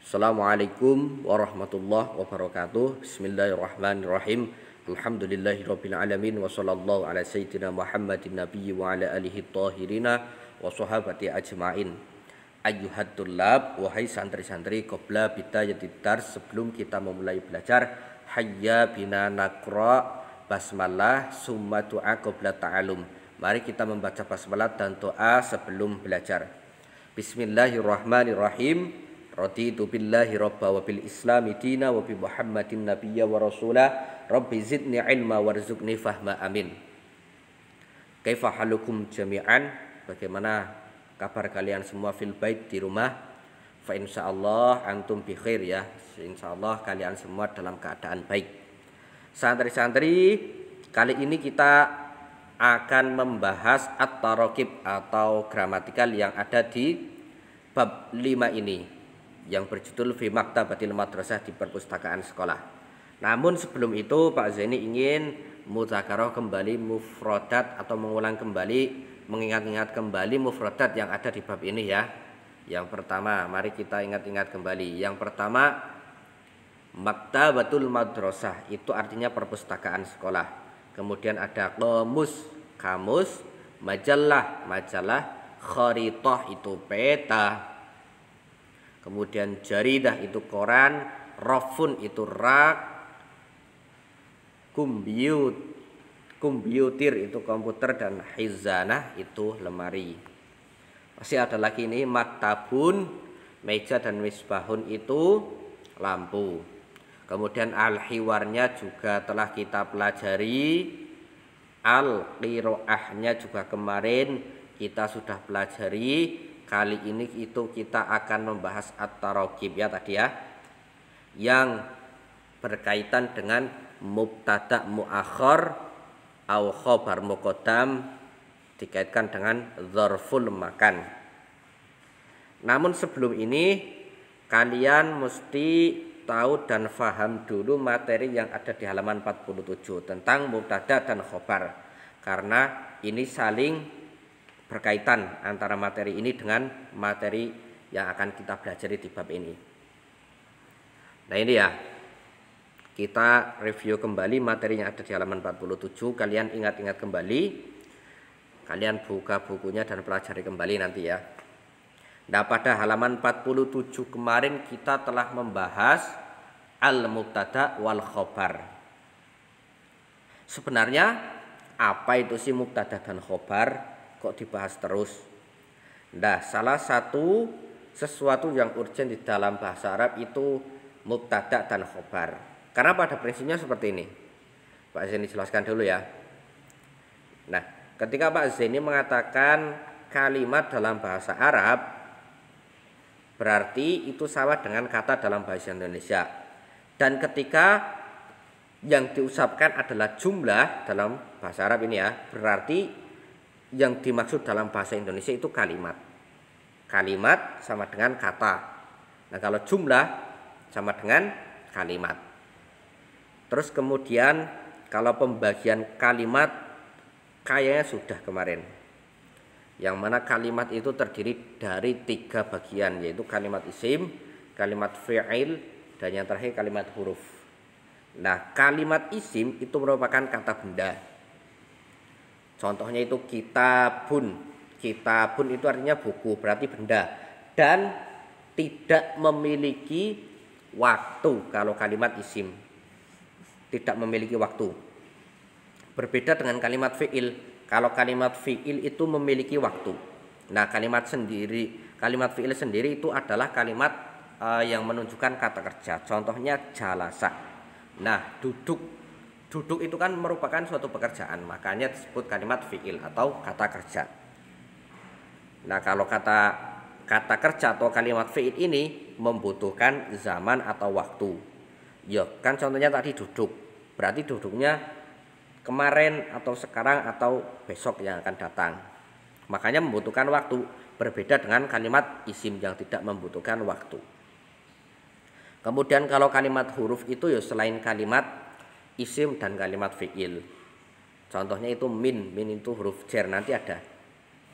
Assalamualaikum warahmatullahi wabarakatuh. Bismillahirrahmanirrahim. Alhamdulillahirabbil alamin wa sallallahu ala sayyidina Muhammadin nabiyyi wa ala alihi thahirina wa sahabati ajmain. Ayyuhat tullab, wahai santri-santri, qabla bidayatid dars, sebelum kita memulai belajar, hayya bina naqra basmalah summa du'a qabla ta'alum. Mari kita membaca basmalah dan doa sebelum belajar. Bismillahirrahmanirrahim. Raditu billahi rabba wa bil islami dina wa bi Muhammadin nabiyya wa rasulah. Rabbi zidni ilma warzuqni fahma, amin. Kaifa halukum jami'an? Bagaimana kabar kalian semua fil bait, di rumah? Fa insyaallah antum bi khair ya. Insyaallah kalian semua dalam keadaan baik. Santri-santri, kali ini kita akan membahas at-taraqib atau gramatikal yang ada di bab 5 ini, yang berjudul Fi Maktabatil Madrasah, di perpustakaan sekolah. Namun sebelum itu Pak Zaini ingin mudzakarah kembali mufradat atau mengulang kembali, mengingat-ingat kembali mufradat yang ada di bab ini ya. Yang pertama, mari kita ingat-ingat kembali. Yang pertama, Maktabatul Madrasah itu artinya perpustakaan sekolah. Kemudian ada qamus, kamus, majalah, kharitah itu peta. Kemudian jaridah itu koran, rafun itu rak, komputer itu komputer, dan hizanah itu lemari. Masih ada lagi ini maktabun, meja, dan misbahun itu lampu. Kemudian al-hiwarnya juga telah kita pelajari, al-qiraahnya juga kemarin kita sudah pelajari. Kali ini itu kita akan membahas at-taraqib ya tadi ya, yang berkaitan dengan mubtada muakhar au khabar muqaddam, dikaitkan dengan dzarful makan. Namun sebelum ini kalian mesti tahu dan faham dulu materi yang ada di halaman 47 tentang mubtada dan khabar, karena ini saling berkaitan antara materi ini dengan materi yang akan kita pelajari di bab ini. Nah ini ya, kita review kembali materi yang ada di halaman 47. Kalian ingat-ingat kembali, kalian buka bukunya dan pelajari kembali nanti ya. Nah pada halaman 47 kemarin kita telah membahas al-mubtada wal khabar. Sebenarnya apa itu sih mubtada dan khabar? Kok dibahas terus? Nah, salah satu sesuatu yang urgent di dalam bahasa Arab itu mubtada dan khobar. Karena pada prinsipnya seperti ini. Pak Zaini jelaskan dulu ya. Nah, ketika Pak Zaini mengatakan kalimat dalam bahasa Arab, berarti itu sama dengan kata dalam bahasa Indonesia. Dan ketika yang diucapkan adalah jumlah dalam bahasa Arab ini ya, berarti yang dimaksud dalam bahasa Indonesia itu kalimat. Kalimat sama dengan kata. Nah kalau jumlah sama dengan kalimat. Terus kemudian kalau pembagian kalimat kayaknya sudah kemarin, yang mana kalimat itu terdiri dari 3 bagian, yaitu kalimat isim, kalimat fi'il, dan yang terakhir kalimat huruf. Nah kalimat isim itu merupakan kata benda. Contohnya itu kitabun. Kitabun itu artinya buku, berarti benda. Dan tidak memiliki waktu kalau kalimat isim. Tidak memiliki waktu. Berbeda dengan kalimat fi'il. Kalau kalimat fi'il itu memiliki waktu. Nah kalimat fi'il sendiri itu adalah kalimat yang menunjukkan kata kerja. Contohnya jalasa. Nah duduk. Duduk itu kan merupakan suatu pekerjaan, makanya disebut kalimat fi'il atau kata kerja. Nah kalau kata kerja atau kalimat fi'il ini membutuhkan zaman atau waktu. Ya kan contohnya tadi duduk, berarti duduknya kemarin atau sekarang atau besok yang akan datang. Makanya membutuhkan waktu, berbeda dengan kalimat isim yang tidak membutuhkan waktu. Kemudian kalau kalimat huruf itu ya selain kalimat isim dan kalimat fi'il. Contohnya itu min itu huruf jar, nanti ada.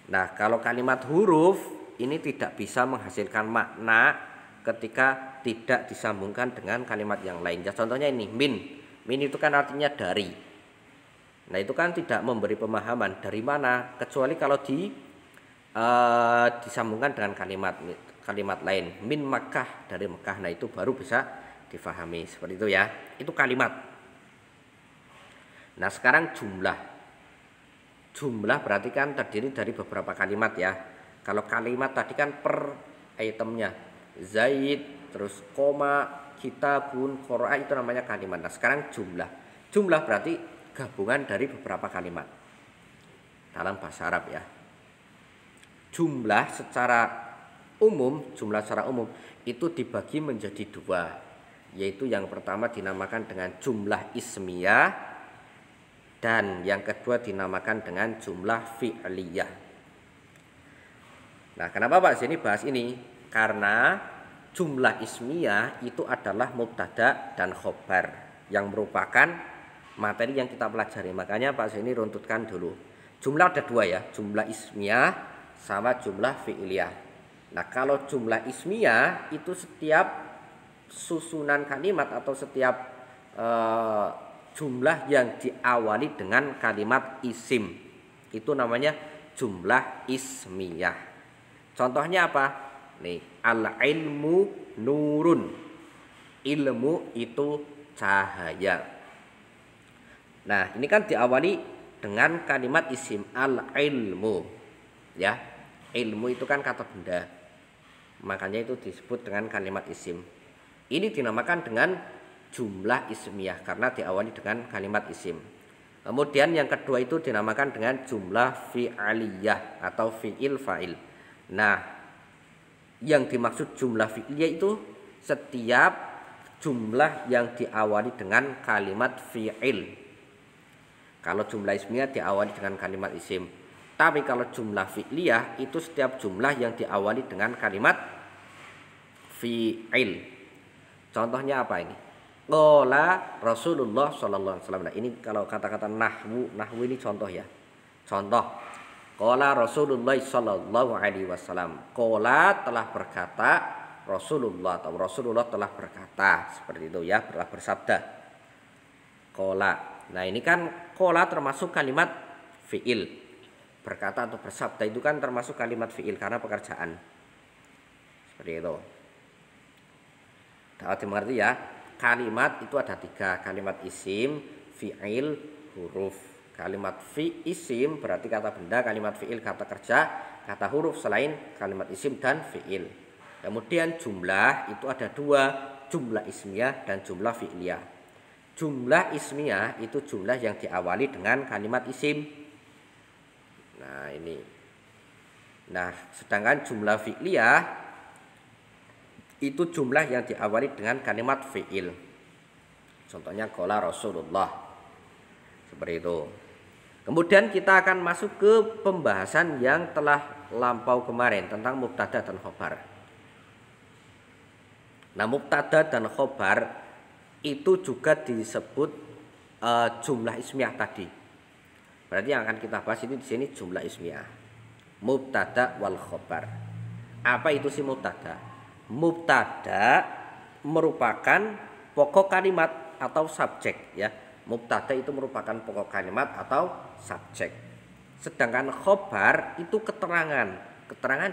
Nah kalau kalimat huruf ini tidak bisa menghasilkan makna ketika tidak disambungkan dengan kalimat yang lain. Ya, contohnya ini min. Min itu kan artinya dari. Nah, itu kan tidak memberi pemahaman dari mana, kecuali kalau disambungkan dengan kalimat lain. Min Makkah, dari Mekah. Nah, itu baru bisa difahami seperti itu ya. Itu kalimat. Nah, sekarang jumlah. Jumlah berarti kan terdiri dari beberapa kalimat ya. Kalau kalimat tadi kan per itemnya. Zaid, terus koma, kitabun, qira'a, itu namanya kalimat. Nah, sekarang jumlah. Jumlah berarti gabungan dari beberapa kalimat dalam bahasa Arab ya. Jumlah secara umum itu dibagi menjadi dua, yaitu yang pertama dinamakan dengan jumlah ismiyah dan yang kedua dinamakan dengan jumlah fi'liyah. Nah, kenapa Pak sini bahas ini? Karena jumlah ismiyah itu adalah mubtada dan khobar yang merupakan materi yang kita pelajari. Makanya Pak sini runtutkan dulu. Jumlah ada dua ya, jumlah ismiyah sama jumlah fi'liyah. Nah, kalau jumlah ismiyah itu setiap susunan kalimat atau setiap jumlah yang diawali dengan kalimat isim, itu namanya jumlah ismiyah. Contohnya apa? Nih, al-ilmu nurun. Ilmu itu cahaya. Nah, ini kan diawali dengan kalimat isim al-ilmu. Ya. Ilmu itu kan kata benda. Makanya itu disebut dengan kalimat isim. Ini dinamakan dengan jumlah ismiyah karena diawali dengan kalimat isim. Kemudian yang kedua itu dinamakan dengan jumlah fi'aliyah atau fi'il fa'il. Nah, yang dimaksud jumlah fi'liyah itu setiap jumlah yang diawali dengan kalimat fi'il. Kalau jumlah ismiyah diawali dengan kalimat isim. Tapi kalau jumlah fi'liyah itu setiap jumlah yang diawali dengan kalimat fi'il. Contohnya apa ini? Qala Rasulullah sallallahu alaihi wasallam. Nah, ini kalau kata-kata nahwu ini contoh ya. Contoh. Qala Rasulullah sallallahu alaihi wasallam. Qala telah berkata Rasulullah atau Rasulullah telah berkata, seperti itu ya, telah bersabda. Qala. Nah, ini kan qala termasuk kalimat fi'il. Berkata atau bersabda itu kan termasuk kalimat fi'il karena pekerjaan. Seperti itu. Dapat dimengerti ya? Kalimat itu ada tiga, kalimat isim, fi'il, huruf. Kalimat isim berarti kata benda, kalimat fi'il kata kerja, kata huruf selain kalimat isim dan fi'il. Kemudian jumlah itu ada dua, jumlah ismiyah dan jumlah fi'liyah. Jumlah ismiyah itu jumlah yang diawali dengan kalimat isim. Nah, ini. Nah, sedangkan jumlah fi'liyah itu jumlah yang diawali dengan kalimat fi'il. Contohnya qala Rasulullah. Seperti itu. Kemudian kita akan masuk ke pembahasan yang telah lampau kemarin tentang mubtada dan khobar. Nah, mubtada dan khobar itu juga disebut jumlah ismiyah tadi. Berarti yang akan kita bahas ini di sini jumlah ismiyah. Mubtada wal khobar. Apa itu sih mubtada? Mubtada merupakan pokok kalimat atau subjek ya. Mubtada itu merupakan pokok kalimat atau subjek. Sedangkan khobar itu keterangan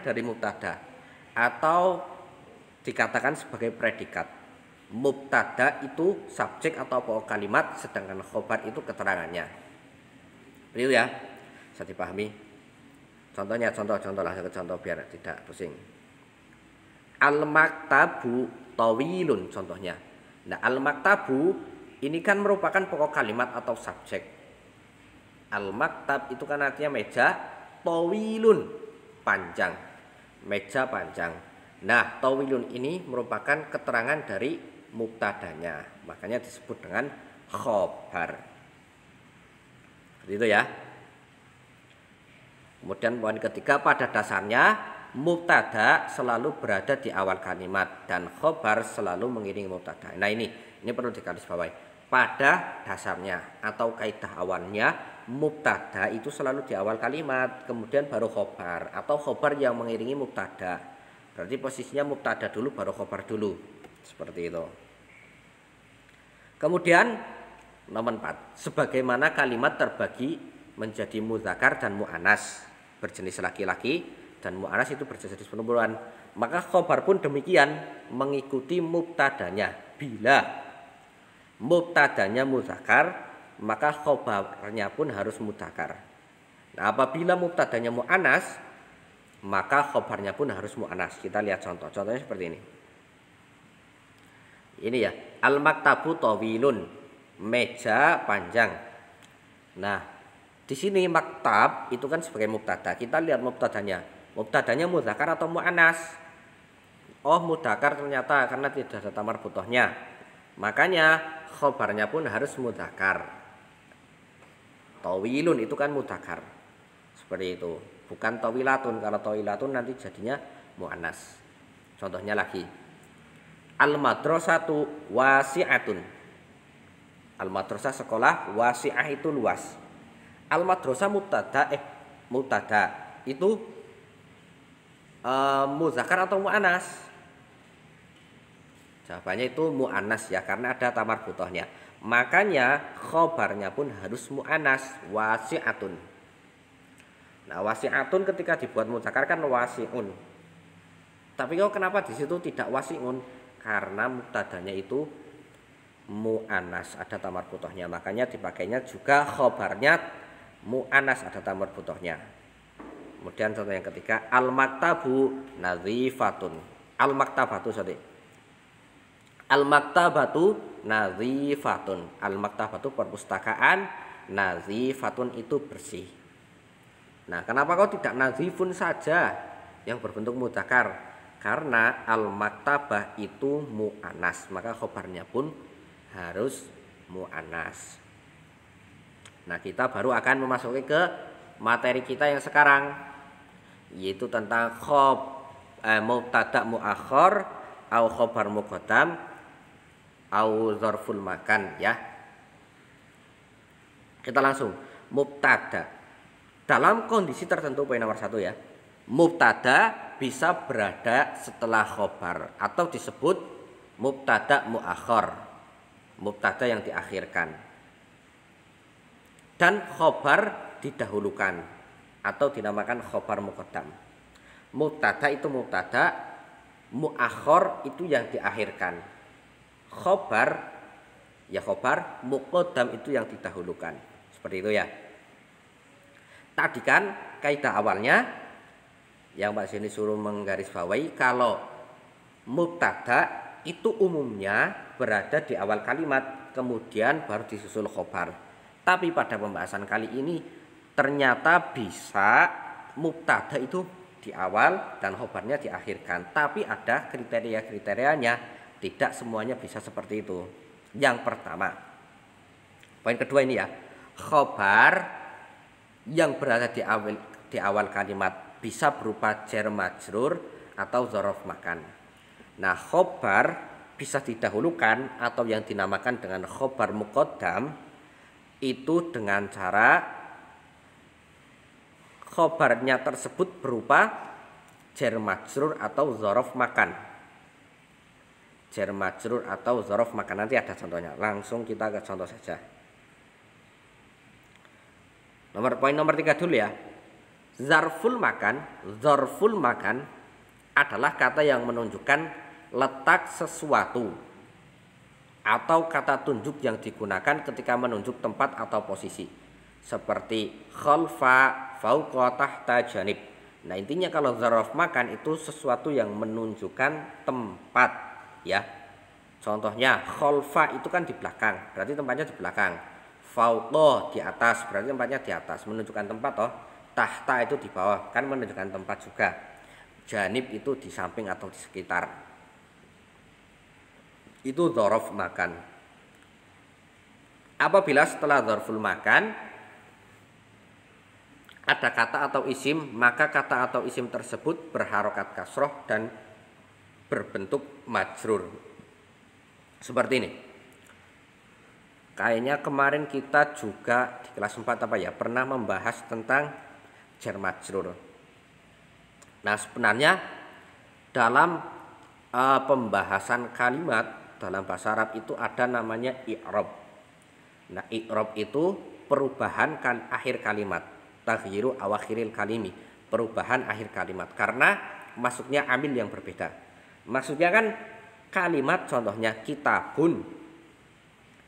dari mubtada atau dikatakan sebagai predikat. Mubtada itu subjek atau pokok kalimat, sedangkan khobar itu keterangannya. Itu ya, bisa dipahami. Contohnya, contoh langsung ke contoh biar tidak pusing. Al-maktabu tawilun contohnya. Nah, al-maktabu ini kan merupakan pokok kalimat atau subjek. Al-maktab itu kan artinya meja, tawilun panjang. Meja panjang. Nah, tawilun ini merupakan keterangan dari mubtadanya. Makanya disebut dengan khobar. Seperti itu ya. Kemudian poin ketiga, pada dasarnya mubtada selalu berada di awal kalimat dan khobar selalu mengiringi mubtada. Nah, ini perlu digarisbawahi. Pada dasarnya atau kaidah awalnya mubtada itu selalu di awal kalimat, kemudian baru khobar atau khobar yang mengiringi mubtada. Berarti posisinya mubtada dulu baru khobar dulu. Seperti itu. Kemudian nomor 4, sebagaimana kalimat terbagi menjadi muzakkar dan mu'anas, berjenis laki-laki, dan mu'anas itu berjenis perempuan, maka khobar pun demikian mengikuti mubtadanya. Bila mubtadanya muzakkar, maka khobarnya pun harus mudzakkar. Nah, apabila mubtadanya mu'anas, maka khobarnya pun harus mu'anas. Kita lihat contoh. Contohnya seperti ini. Ini ya, al-maktabu tawilun, meja panjang. Nah, di sini maktab itu kan sebagai mubtada. Kita lihat mubtadanya. Mubtadanya mudzakkar atau mu'anas? Oh, mudzakkar ternyata karena tidak ada tamar butohnya. Makanya khobarnya pun harus mudzakkar. Tawilun itu kan mudzakkar. Seperti itu. Bukan tawilatun. Kalau tawilatun nanti jadinya mu'anas. Contohnya lagi. Al-madrasatu wasi'atun. Al-madrasah sekolah, wasi'ah itu luas. Al-madrasah mubtada itu muzakkar atau mu'anas? Jawabannya itu mu'anas ya, karena ada tamar butohnya. Makanya khobarnya pun harus mu'anas, wasi'atun. Nah, wasi'atun ketika dibuat muzakkar kan wasi'un. Tapi kok kenapa di situ tidak wasi'un? Karena mubtadanya itu mu'anas, ada tamar butohnya. Makanya dipakainya juga khobarnya mu'anas, ada tamar butohnya. Kemudian contoh yang ketiga, al-maktabu nadhifatun. Al-maktabatu sorry. Al-maktabatu nadhifatun. Al-maktabatu perpustakaan, nadhifatun itu bersih. Nah, kenapa kok tidak nadhifun saja yang berbentuk mudzakkar? Karena al-maktabah itu mu'anas, maka khobarnya pun harus mu'anas. Nah, kita baru akan memasuki ke materi kita yang sekarang, yaitu tentang mubtada muakhar au khobar muqaddam au dzarful makan ya. Kita langsung mubtada. Dalam kondisi tertentu poin nomor 1 ya. Mubtada bisa berada setelah khobar atau disebut mubtada muakhar, mubtada yang diakhirkan, dan khobar didahulukan atau dinamakan khobar muqaddam. Mubtada itu mubtada, muakhar itu yang diakhirkan, khobar ya khobar, muqaddam itu yang didahulukan. Seperti itu ya. Tadi kan kaidah awalnya yang Pak Zeni suruh menggarisbawahi, kalau mubtada itu umumnya berada di awal kalimat, kemudian baru disusul khobar. Tapi pada pembahasan kali ini ternyata bisa mubtada itu di awal dan khobarnya diakhirkan. Tapi ada kriteria-kriterianya, tidak semuanya bisa seperti itu. Yang pertama, poin kedua ini ya, khobar yang berada di awal kalimat bisa berupa jar majrur atau dzaraf makan. Nah, khobar bisa didahulukan atau yang dinamakan dengan khobar muqaddam itu dengan cara khobarnya tersebut berupa jar majrur atau dzaraf makan. Jar majrur atau dzaraf makan, nanti ada contohnya. Langsung kita ke contoh saja. Poin nomor 3 dulu ya. Zarful makan adalah kata yang menunjukkan letak sesuatu atau kata tunjuk yang digunakan ketika menunjuk tempat atau posisi, seperti khalfa, fauqa, tahta, janib. Nah, intinya kalau zarf makan itu sesuatu yang menunjukkan tempat ya. Contohnya khalfa itu kan di belakang, berarti tempatnya di belakang. Fauqa di atas, berarti tempatnya di atas, menunjukkan tempat toh. Tahta itu di bawah, kan menunjukkan tempat juga. Janib itu di samping atau di sekitar. Itu dzaraf makan. Apabila setelah dzarful makan ada kata atau isim, maka kata atau isim tersebut berharokat kasroh dan berbentuk majrur. Seperti ini. Kayaknya kemarin kita juga di kelas 4 pernah membahas tentang jar majrur. Nah, sebenarnya Dalam pembahasan kalimat dalam bahasa Arab itu ada namanya i'rab. Nah, i'rab itu perubahan akhir kalimat, taghyiru awakhiril kalimi, perubahan akhir kalimat karena masuknya amil yang berbeda. Maksudnya kan kalimat contohnya kitabun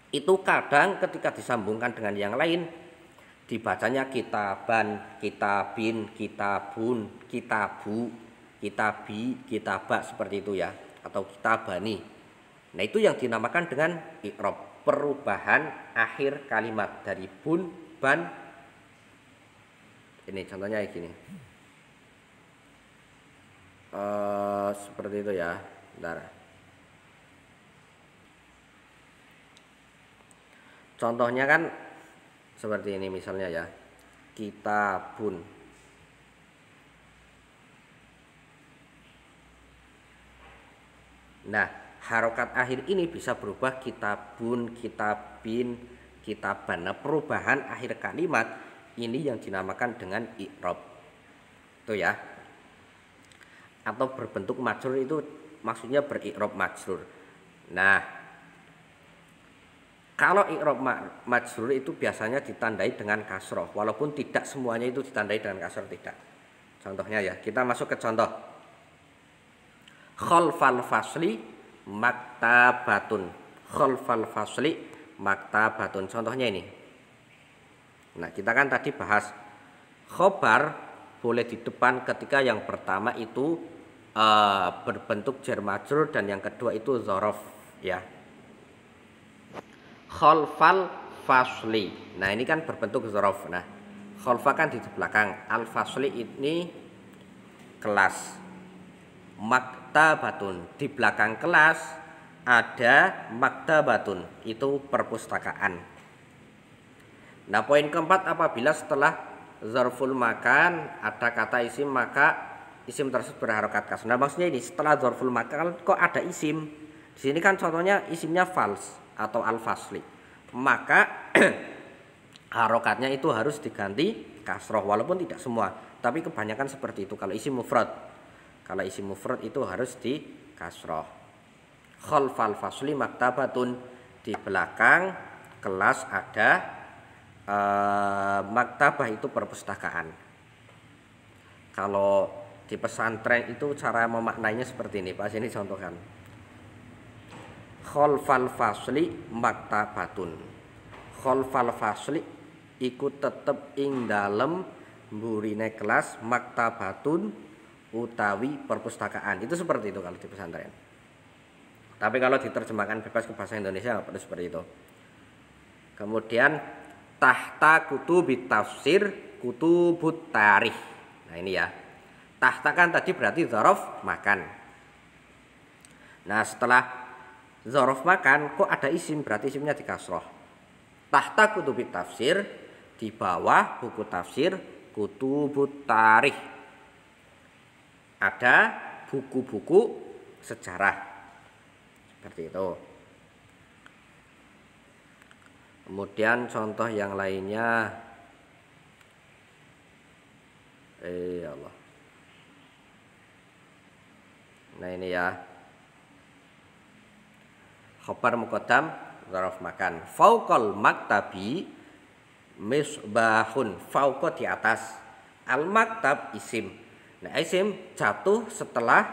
itu kadang ketika disambungkan dengan yang lain dibacanya kitaban, kitabin, kitabun, kitabu, kitabi, kitaba, seperti itu ya, atau kitabani. Nah, itu yang dinamakan dengan i'rab, perubahan akhir kalimat dari bun, ban. Ini contohnya kayak gini. Seperti itu ya. Bentar. Contohnya kan seperti ini misalnya ya, kitabun. Nah, harokat akhir ini bisa berubah kitabun, kitabin, kitaban. Nah, perubahan akhir kalimat ini yang dinamakan dengan i'rab. Itu ya. Atau berbentuk majrur itu maksudnya beri'rab majrur. Nah, kalau i'rab majrur itu biasanya ditandai dengan kasroh, walaupun tidak semuanya itu ditandai dengan kasroh, tidak. Contohnya ya, kita masuk ke contoh. Khalfal fasli maktabatun. Khalfal fasli maktabatun. Contohnya ini. Nah, kita kan tadi bahas khobar boleh di depan ketika yang pertama itu berbentuk jar majrur dan yang kedua itu dzaraf ya. Khalfal fasli. Nah, ini kan berbentuk dzaraf. Nah, khalfa kan di belakang, al fasli ini kelas. Maktabatun, di belakang kelas ada maktabatun, itu perpustakaan. Nah, poin keempat, apabila setelah zarful makan ada kata isim maka isim tersebut berharokat kasroh. Nah, maksudnya ini setelah zarful makan kok ada isim. Di sini kan contohnya isimnya fals atau al-fasli, maka harokatnya itu harus diganti kasroh, walaupun tidak semua, tapi kebanyakan seperti itu. Kalau isim mufrad, itu harus di kasroh. Khalfal fasli maktabatun, di belakang kelas ada maktabah, itu perpustakaan. Kalau di pesantren itu cara memaknainya seperti ini, Pak. Ini contohkan. Khalfal fasli maktabatun. Khalfal fasli iku tetep ing dalem mburine kelas maktabatun utawi perpustakaan. Itu seperti itu kalau di pesantren. Tapi kalau diterjemahkan bebas ke bahasa Indonesia nggak perlu seperti itu. Kemudian tahta kutubit tafsir kutubut tarikh. Nah, ini ya. Tahta kan tadi berarti dzaraf makan. Nah, setelah dzaraf makan kok ada isim, berarti isimnya di kasroh. Tahta kutubit tafsir, di bawah buku tafsir kutubut tarikh ada buku-buku sejarah. Seperti itu. Kemudian contoh yang lainnya, Allah. Nah, ini ya. Khobar muqaddam dzaraf makan. Fauqal maktabi misbahun. Fauqa di atas. Al maktab isim. Nah, isim jatuh setelah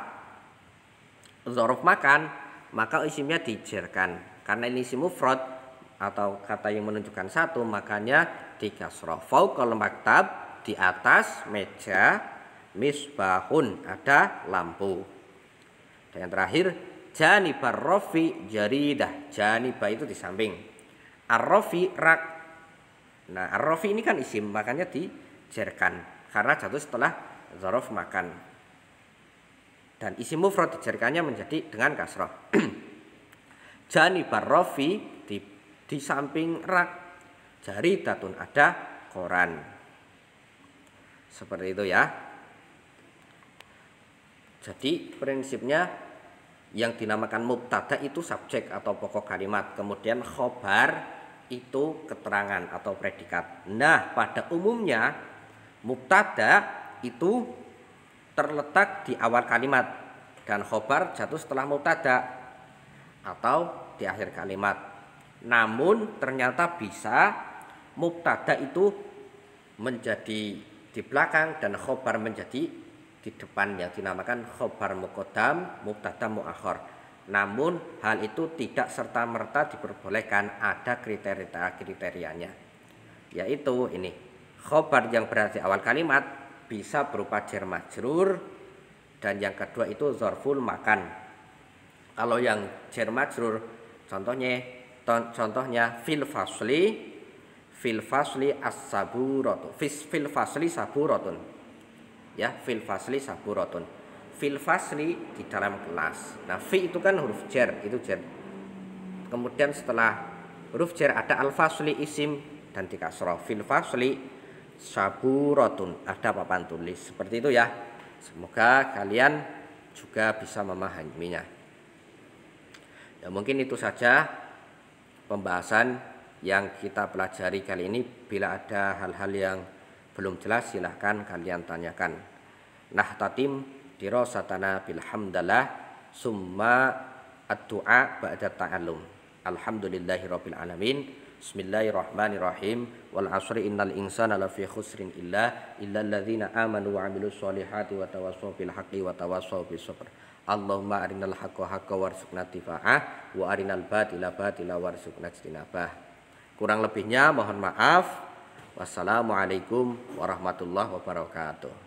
dzaraf makan, maka isimnya dijerkan. Karena ini isim mufrad atau kata yang menunjukkan satu, makanya di kasroh. Fauqal maktab, di atas meja, misbahun, ada lampu. Dan yang terakhir, janibar rofi jaridah. Janibah itu di samping, ar-rofi rak. Nah, ar-rofi ini kan isim, makanya dijerkan karena jatuh setelah dzaraf makan. Dan isim mufrad dijerkannya menjadi dengan kasroh. Janibar rofi, di samping rak, jaridatun, ada koran. Seperti itu ya. Jadi prinsipnya yang dinamakan mubtada itu subjek atau pokok kalimat, kemudian khobar itu keterangan atau predikat. Nah, pada umumnya mubtada itu terletak di awal kalimat. dan khobar jatuh setelah mubtada atau di akhir kalimat. Namun ternyata bisa mubtada itu menjadi di belakang dan khobar menjadi di depan, yang dinamakan khobar muqaddam, mubtada muakhar. Namun hal itu tidak serta-merta diperbolehkan, ada kriterianya. Yaitu ini, khobar yang berada di awal kalimat bisa berupa jar majrur, dan yang kedua itu dzarful makan. Kalau yang jar majrur contohnya fil fasli as-saburatu, fil fasli saburatun. Ya, fil fasli saburatun. Fil fasli di dalam kelas. Nah, fi itu kan huruf jar, itu jar. Kemudian setelah huruf jar ada al-fasli isim dan di kasrah. Fil fasli saburatun, ada papan tulis. Seperti itu ya. Semoga kalian juga bisa memahaminya. Ya, mungkin itu saja pembahasan yang kita pelajari kali ini. Bila ada hal-hal yang belum jelas silahkan kalian tanyakan. Nahtatim dirasatana bilhamdalillah summa ad-du'a ba'da ta'allum. Alhamdulillahirabbil alamin. Bismillahirrahmanirrahim. Wal 'asri innal insana lafi khusrin illa alladzina amanu wa 'amilus solihati wa tawassaw bil haqqi wa tawassaw bis sabr. Allahumma arinal haqqa haqqan warzuqna ittifa'ah wa arinal batila batila warzuqna ijtinabah. Kurang lebihnya mohon maaf. Wassalamualaikum warahmatullahi wabarakatuh.